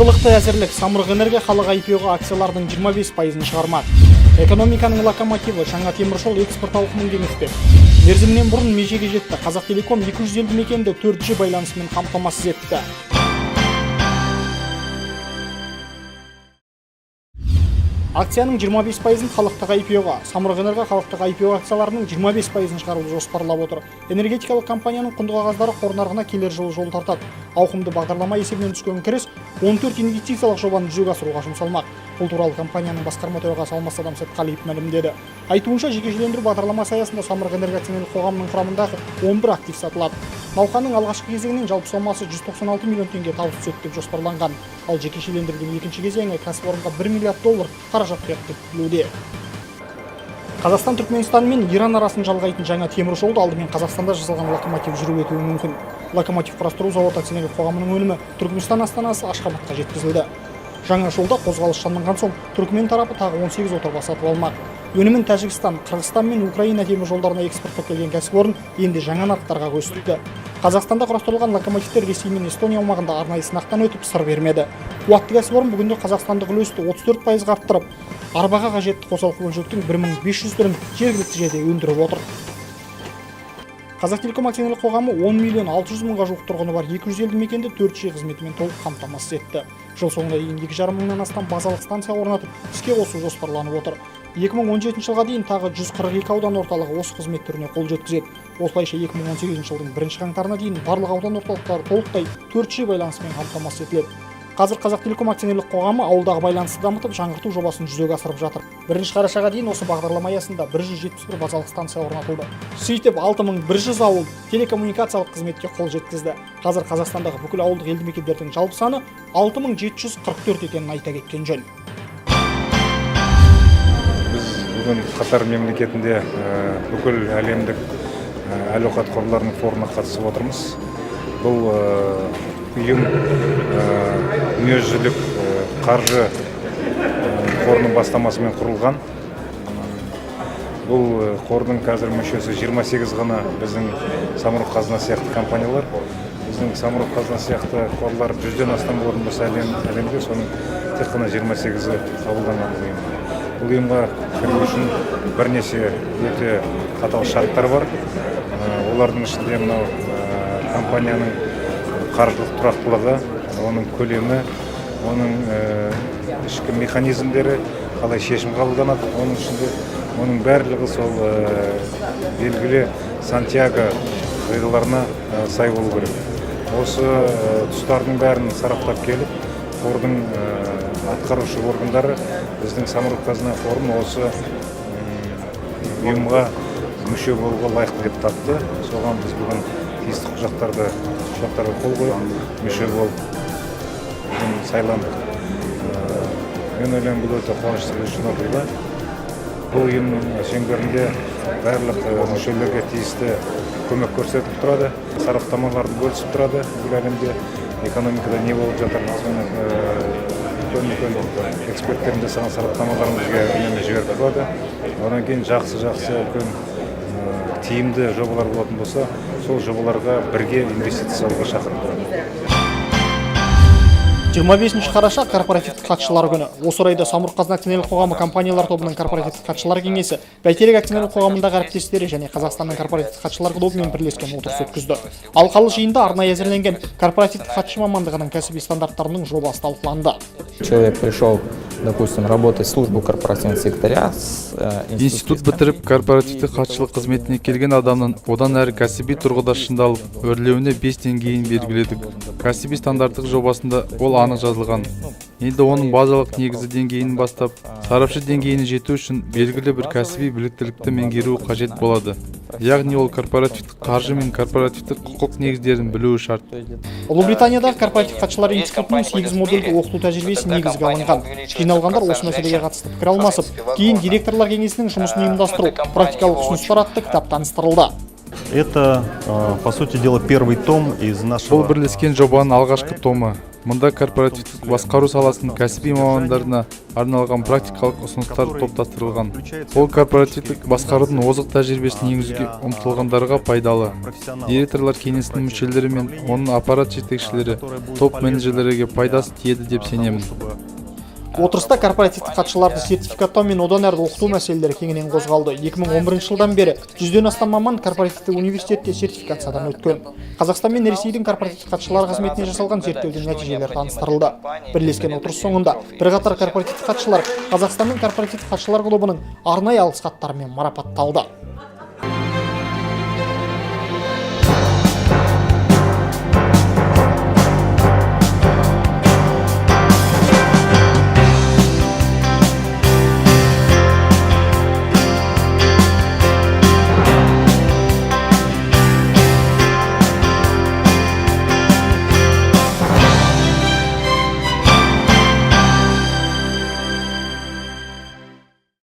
Туғрылықты әзірлік Самұрық-энерго халық IPO-ға акциялардың 25%-ын шығармақ. Экономиканың локомотиві жаңа теміржол экспорт ауқымын кеңейтпек. Мерзімінен бұрын межеге жетті. Қазақтелеком 200 елді мекенді 4G байланысымен қамтамасыз етті. Акцияның 25%-ын халықтық IPO-ға, Самұрық-энерго халықтық IPO акцияларының 25%-ын шығаруды жоспарлап отыр. Энергетикалық компанияның құнды қағаздары қор нарығына келер жылы жол тартады. Ауқымды бағдарлама есебінен түскен кіріс 14 инвестициялық жобаны жүзеге асыруға жұмсалмақ. Бұл туралы компанияның басқарма төрағасы Алмас Адам Сәтқалиев мәлімдеді. Айтуынша, жекешелендіру бағдарламасы аясында Самұрық-энерго акционерлік қоғамының құрамындағы 11 актив сатылады. Науқанның алғашқы кезеңінен жалпы сомасы 196 миллион теңге табыс түседі деп жоспарланған. Ал жекешелендірудің екінші кезеңі кәсіпорынға $1 миллиард қаражат құяды деп күтілуде. Қазақстан Түркменстан мен Иран арасын жалғайтын жаңа темір жолды алдымен Қазақстанда жасалған локомотив жүріп өтуі мүмкін. Локомотив құрастыру зауыты акционерлік қоғамының өнімі Түркменстан астанасы Ашхабадқа жеткізілді. Жаңа жолда қозғалыс жанданған соң Түркмен тарапы тағы 18 отырға сатып алмақ. Өнімін Тәжікстан, Қырғызстан мен Украина темір жолдарына экспорттап келген кәсіпорын енді жаңа нарықтарға көз тікті. Қазақстанда құрастырылған локомотивтер Ресей мен Эстония аумағында арнайы сынақтан өтіп сыр бермеді. Қуатты кәсіпорын бүгінде қазақстандық үлесті 34%-ға арттырып, арбаға қажетті қосалқы бөлшектің 1500 түрін жергілікті жерде өндіріп отыр. Қазақтелеком акционерлік қоғамы 10 миллион 600 мыңға жуық тұрғыны бар 200 елді мекенді 4G қызметімен толық қамтамасыз етті. Жыл соңына дейін 2,5 мыңнан астам базалық станция орнатып, іске қосу жоспарланып отыр. 2017 жылға дейін тағы 142 аудан орталығы осы қызмет түріне қол жеткізеді. Осылайша 2018 жылдың 1 қаңтарына дейін барлық аудан орталықтары толықтай 4G байланысымен қамтамасыз етіледі. Қазір Қазақтелеком акционерлік қоғамы ауылдағы байланысты дамытып, жаңғырту жобасын жүзеге асырып жатыр. 1 қарашаға дейін осы бағдарлама аясында 171 базалық станция орнатылды. Сөйтіп 6100 ауыл телекоммуникациялық қызметке қол жеткізді. Қазір Қазақстандағы бүкіл ауылдық елді мекендердің жалпы саны 6744 екенін айта кеткен жөн. Біз бүгін Қатар мемлекетінде бүкіл әлемдік әл-ауқат қорларының форумына қатысып отырмыз. Бұл ұйым дүниежүзілік қаржы қорының бастамасымен құрылған. Бұл қордың қазір мүшесі 28 ғана біздің Самұрық-қазына сияқты компаниялар. Біздің Самұрық-қазына сияқты қорлар 100-ден астам болатын болса әлемде, соның тек қана 28-і қабылданған ұйым. Бұл ұйымға кіру үшін бірнеше өте қатал шарттар бар. Олардың ішінде мынау компанияның қаржылық тұрақтылығы, оның көлемі, оның ішкі механизмдері, қалай шешім қабылданады, оның ішінде оның барлығы сол белгілі Сантьяго қағидаларына сай болу керек. Осы тұстардың бәрін сараптап келіп, қордың атқарушы органдары біздің Самұрық-қазына қорын осы ұйымға мүше болуға лайықты деп тапты. Соған біз бүгін тиісті құжаттарға қол қойып, мүше болып сайландық. Мен ойлаймын, бұл өте қуанышты үшін оқиға. Бұл ұйымның шеңберінде барлық мүшелерге тиісті көмек көрсетіп тұрады, сараптамаларды бөлісіп тұрады. Бұл әлемде экономикада не болып жатыр, үлкен эксперттердің жасаған сараптамаларын бізге үнемі жіберіп тұрады. Одан кейін жақсы үлкен тиімді жобалар болатын болса, сол жобаларға бірге инвестиция салуға шақырып тұрады. 25 қараша корпоративтік хатшылар күні. Осы орайда Самұрық-қазына акционерлік қоғамы компаниялар тобының корпоративтік хатшылар кеңесі, Бәйтерек акционерлік қоғамындағы әріптестері және Қазақстанның корпоративтік хатшылар клубымен бірлескен отырыс өткізді. Алқалы жиында арнайы әзірленген корпоративтік хатшы мамандығының кәсіби стандарттарының жобасы талқыланды. Человек пришел, допустим, работать в службу корпоративного секторя. Институт бітіріп корпоративтік хатшылық қызметіне келген адамның одан әрі кәсіби тұрғыда шыңдалып, өрлеуіне 5 деңгейін белгіледік. Кәсіби стандарттық жобасында ол анық жазылған. Енді оның базалық негізі деңгейін бастап, сарапшы деңгейіне жету үшін белгілі бір кәсіби біліктілікті меңгеру қажет болады. Яғни ол корпоративтік қаржы мен корпоративтік құқық негіздерін білуі шарт. Ұлыбританиядағы корпоратив хатшылар институтының 8 модульді оқыту тәжірибесі негізге алынған. Жиналғандар осы мәселеге қатысты пікір алмасып, кейін директорлар кеңесінің жұмысын ұйымдастыру, практикалық ұсыныстар атты кітап таныстырылды. Это, по сути дела, первый том из нашего... Бұл бірлескен жобаның алғашқы томы. Мында корпоративдік басқару саласының кәсіби мамандарына арналған практикалық ұсыныстар топтастырылған. Ол корпоративдік басқарудың озық тәжірибесін енгізуге ұмтылғандарға пайдалы. Директорлар кеңесінің мүшелері мен оның аппарат жетекшілері, топ менеджерлерге пайдасы тиеді деп сенемін. Отырыста корпоративтік хатшыларды сертификаттау мен одан әрі оқыту мәселелері кеңінен қозғалды. 2011 жылдан бері 100-ден астам маман корпоративтік университетте сертификациядан өткен. Қазақстан мен Ресейдің корпоративтік хатшылар қызметіне жасалған зерттеудің нәтижелері таныстырылды. Бірлескен отырыс соңында бірқатар корпоративтік хатшылар Қазақстанның корпоративтік хатшылар клубының арнайы алғыс хаттарымен марапатталды.